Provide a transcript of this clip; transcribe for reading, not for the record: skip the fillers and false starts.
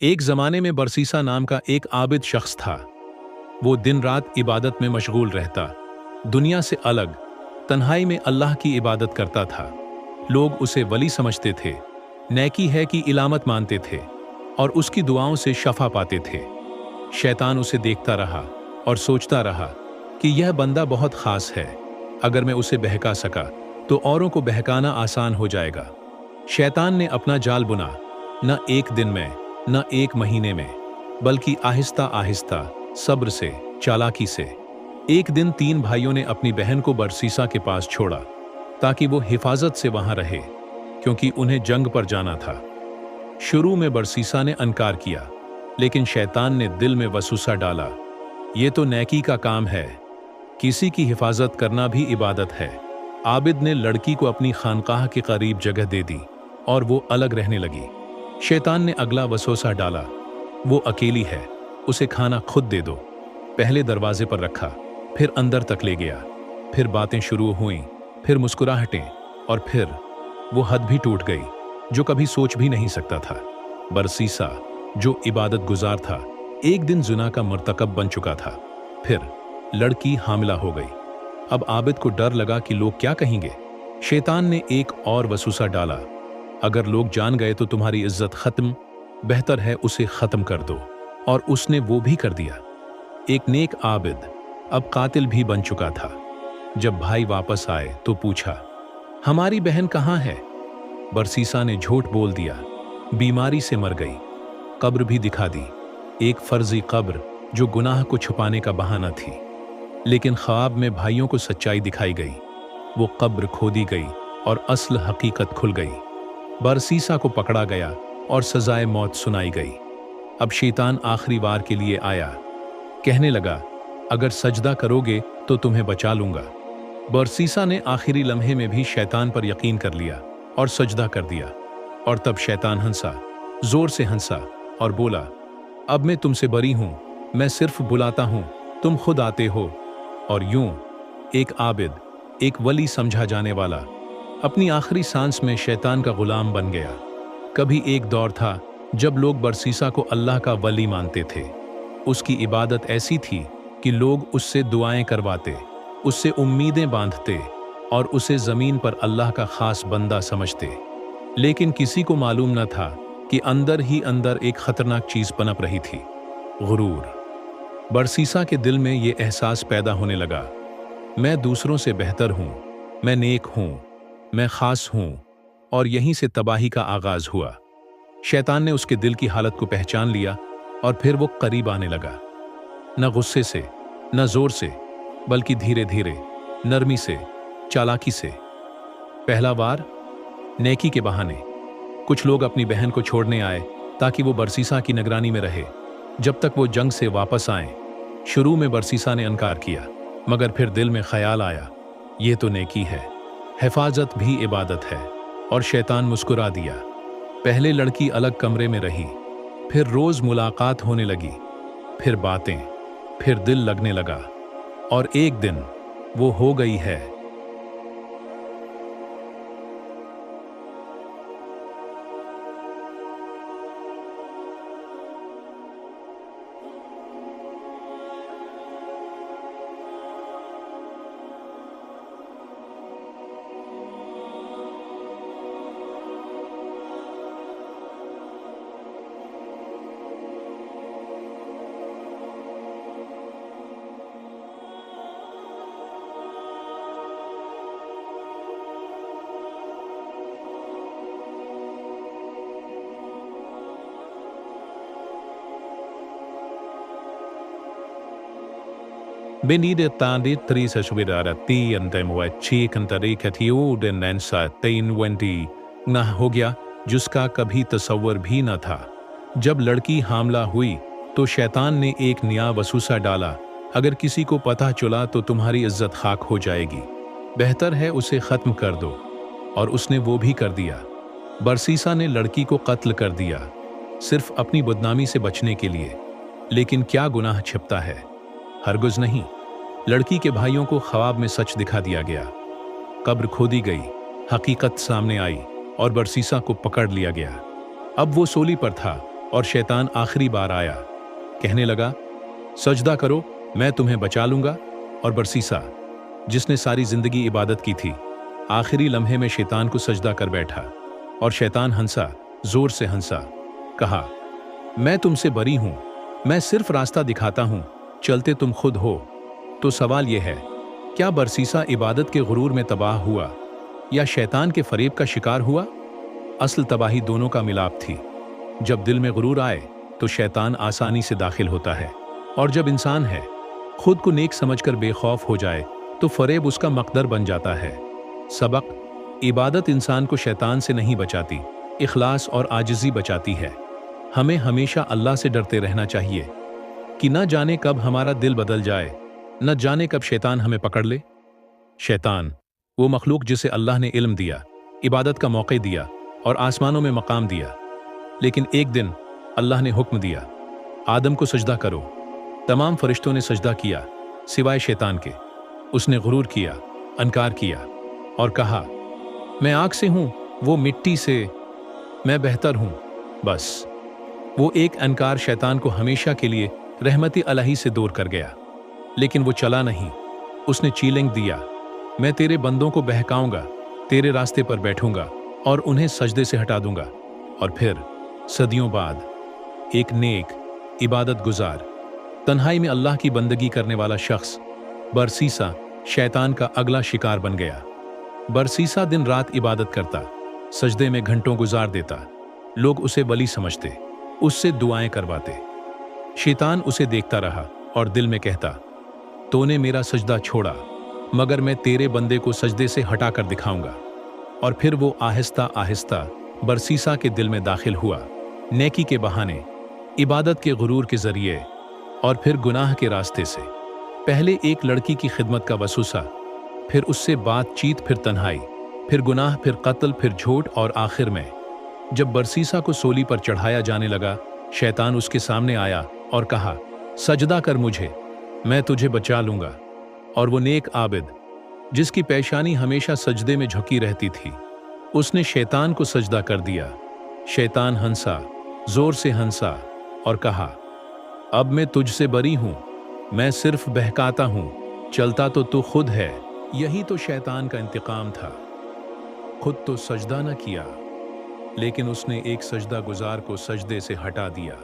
एक जमाने में बरसीसा नाम का एक आबिद शख्स था। वो दिन रात इबादत में मशगूल रहता, दुनिया से अलग, तन्हाई में अल्लाह की इबादत करता था। लोग उसे वली समझते थे, नेकी है की इलामत मानते थे और उसकी दुआओं से शफा पाते थे। शैतान उसे देखता रहा और सोचता रहा कि यह बंदा बहुत खास है, अगर मैं उसे बहका सका तो औरों को बहकाना आसान हो जाएगा। शैतान ने अपना जाल बुना, न एक दिन में, न एक महीने में, बल्कि आहिस्ता आहिस्ता, सब्र से, चालाकी से। एक दिन 3 भाइयों ने अपनी बहन को बरसीसा के पास छोड़ा ताकि वो हिफाजत से वहां रहे, क्योंकि उन्हें जंग पर जाना था। शुरू में बरसीसा ने इनकार किया, लेकिन शैतान ने दिल में वसवसा डाला, ये तो नेकी का काम है, किसी की हिफाजत करना भी इबादत है। आबिद ने लड़की को अपनी खानकाह के करीब जगह दे दी और वो अलग रहने लगी। शैतान ने अगला वसवसा डाला, वो अकेली है, उसे खाना खुद दे दो। पहले दरवाजे पर रखा, फिर अंदर तक ले गया, फिर बातें शुरू हुईं, फिर मुस्कुराहटें, और फिर वो हद भी टूट गई जो कभी सोच भी नहीं सकता था। बरसीसा, जो इबादत गुजार था, एक दिन जुना का मर्तकब बन चुका था। फिर लड़की हामिला हो गई। अब आबिद को डर लगा कि लोग क्या कहेंगे। शैतान ने एक और वसवसा डाला, अगर लोग जान गए तो तुम्हारी इज्जत खत्म, बेहतर है उसे खत्म कर दो। और उसने वो भी कर दिया। एक नेक आबिद अब कातिल भी बन चुका था। जब भाई वापस आए तो पूछा, हमारी बहन कहाँ है? बरसीसा ने झूठ बोल दिया, बीमारी से मर गई। कब्र भी दिखा दी, एक फर्जी कब्र जो गुनाह को छुपाने का बहाना थी। लेकिन ख्वाब में भाइयों को सच्चाई दिखाई गई। वो कब्र खोदी गई और असल हकीकत खुल गई। बरसीसा को पकड़ा गया और सजाए मौत सुनाई गई। अब शैतान आखिरी बार के लिए आया, कहने लगा, अगर सजदा करोगे तो तुम्हें बचा लूंगा। बरसीसा ने आखिरी लम्हे में भी शैतान पर यकीन कर लिया और सजदा कर दिया। और तब शैतान हंसा, जोर से हंसा और बोला, अब मैं तुमसे बरी हूं, मैं सिर्फ बुलाता हूं, तुम खुद आते हो। और यूं एक आबिद, एक वली समझा जाने वाला, अपनी आखिरी सांस में शैतान का गुलाम बन गया। कभी एक दौर था जब लोग बरसीसा को अल्लाह का वली मानते थे। उसकी इबादत ऐसी थी कि लोग उससे दुआएं करवाते, उससे उम्मीदें बांधते और उसे ज़मीन पर अल्लाह का खास बंदा समझते। लेकिन किसी को मालूम न था कि अंदर ही अंदर एक खतरनाक चीज़ पनप रही थी, गुरूर। बरसीसा के दिल में ये एहसास पैदा होने लगा, मैं दूसरों से बेहतर हूँ, मैं नेक हूँ, मैं खास हूँ। और यहीं से तबाही का आगाज हुआ। शैतान ने उसके दिल की हालत को पहचान लिया और फिर वो करीब आने लगा, न गुस्से से, न जोर से, बल्कि धीरे धीरे, नरमी से, चालाकी से। पहला वार नेकी के बहाने। कुछ लोग अपनी बहन को छोड़ने आए ताकि वो बरसीसा की निगरानी में रहे जब तक वो जंग से वापस आए। शुरू में बरसीसा ने इनकार किया, मगर फिर दिल में ख्याल आया, ये तो नेकी है, हिफाजत भी इबादत है। और शैतान मुस्कुरा दिया। पहले लड़की अलग कमरे में रही, फिर रोज मुलाकात होने लगी, फिर बातें, फिर दिल लगने लगा, और एक दिन वो हो गई है। Benedetandi trisa subirara ti andem wa chikantari katiyo den nensa tein vanity ना हो गया जिसका कभी तसव्वुर भी न था। जब लड़की हामला हुई तो शैतान ने एक नया वसवसा डाला, अगर किसी को पता चला तो तुम्हारी इज्जत खाक हो जाएगी, बेहतर है उसे खत्म कर दो। और उसने वो भी कर दिया। बरसीसा ने लड़की को कत्ल कर दिया, सिर्फ अपनी बदनामी से बचने के लिए। लेकिन क्या गुनाह छिपता है? हरगिज़ नहीं। लड़की के भाइयों को ख्वाब में सच दिखा दिया गया, कब्र खोदी गई, हकीकत सामने आई और बरसीसा को पकड़ लिया गया। अब वो सोली पर था, और शैतान आखिरी बार आया। कहने लगा, सजदा करो, मैं तुम्हें बचा लूंगा। और बरसीसा, जिसने सारी जिंदगी इबादत की थी, आखिरी लम्हे में शैतान को सजदा कर बैठा। और शैतान हंसा, जोर से हंसा, कहा, मैं तुमसे बरी हूं, मैं सिर्फ रास्ता दिखाता हूं, चलते तुम खुद हो। तो सवाल यह है, क्या बरसीसा इबादत के गुरूर में तबाह हुआ या शैतान के फरेब का शिकार हुआ? असल तबाही दोनों का मिलाप थी। जब दिल में गुरूर आए तो शैतान आसानी से दाखिल होता है, और जब इंसान है खुद को नेक समझकर बेखौफ हो जाए तो फरेब उसका मकदर बन जाता है। सबक: इबादत इंसान को शैतान से नहीं बचाती, इखलास और आजिज़ी बचाती है। हमें हमेशा अल्लाह से डरते रहना चाहिए कि न जाने कब हमारा दिल बदल जाए, न जाने कब शैतान हमें पकड़ ले। शैतान, वो मखलूक जिसे अल्लाह ने इल्म दिया, इबादत का मौका दिया और आसमानों में मकाम दिया, लेकिन एक दिन अल्लाह ने हुक्म दिया, आदम को सजदा करो। तमाम फरिश्तों ने सजदा किया सिवाय शैतान के। उसने गुरूर किया, अनकार किया और कहा, मैं आग से हूं, वो मिट्टी से, मैं बेहतर हूं। बस वो एक अनकार शैतान को हमेशा के लिए रहमती अलही से दूर कर गया। लेकिन वो चला नहीं, उसने चैलेंज दिया, मैं तेरे बंदों को बहकाऊंगा, तेरे रास्ते पर बैठूंगा और उन्हें सजदे से हटा दूंगा। और फिर सदियों बाद एक नेक, इबादत गुजार, तन्हाई में अल्लाह की बंदगी करने वाला शख्स बरसीसा शैतान का अगला शिकार बन गया। बरसीसा दिन रात इबादत करता, सजदे में घंटों गुजार देता। लोग उसे वली समझते, उससे दुआएं करवाते। शैतान उसे देखता रहा और दिल में कहता, तूने मेरा सजदा छोड़ा, मगर मैं तेरे बंदे को सजदे से हटा कर दिखाऊंगा। और फिर वो आहिस्ता आहिस्ता बरसीसा के दिल में दाखिल हुआ, नेकी के बहाने, इबादत के गुरूर के जरिए और फिर गुनाह के रास्ते से। पहले एक लड़की की खिदमत का वसूसा, फिर उससे बातचीत, फिर तन्हाई, फिर गुनाह, फिर कत्ल, फिर झूठ, और आखिर में जब बरसीसा को सोली पर चढ़ाया जाने लगा, शैतान उसके सामने आया और कहा, सजदा कर मुझे, मैं तुझे बचा लूंगा। और वो नेक आबिद, जिसकी पेशानी हमेशा सजदे में झुकी रहती थी, उसने शैतान को सजदा कर दिया। शैतान हंसा, जोर से हंसा और कहा, अब मैं तुझसे बरी हूं, मैं सिर्फ बहकाता हूं, चलता तो तू खुद है। यही तो शैतान का इंतकाम था। खुद तो सजदा न किया, लेकिन उसने एक सजदा गुजार को सजदे से हटा दिया।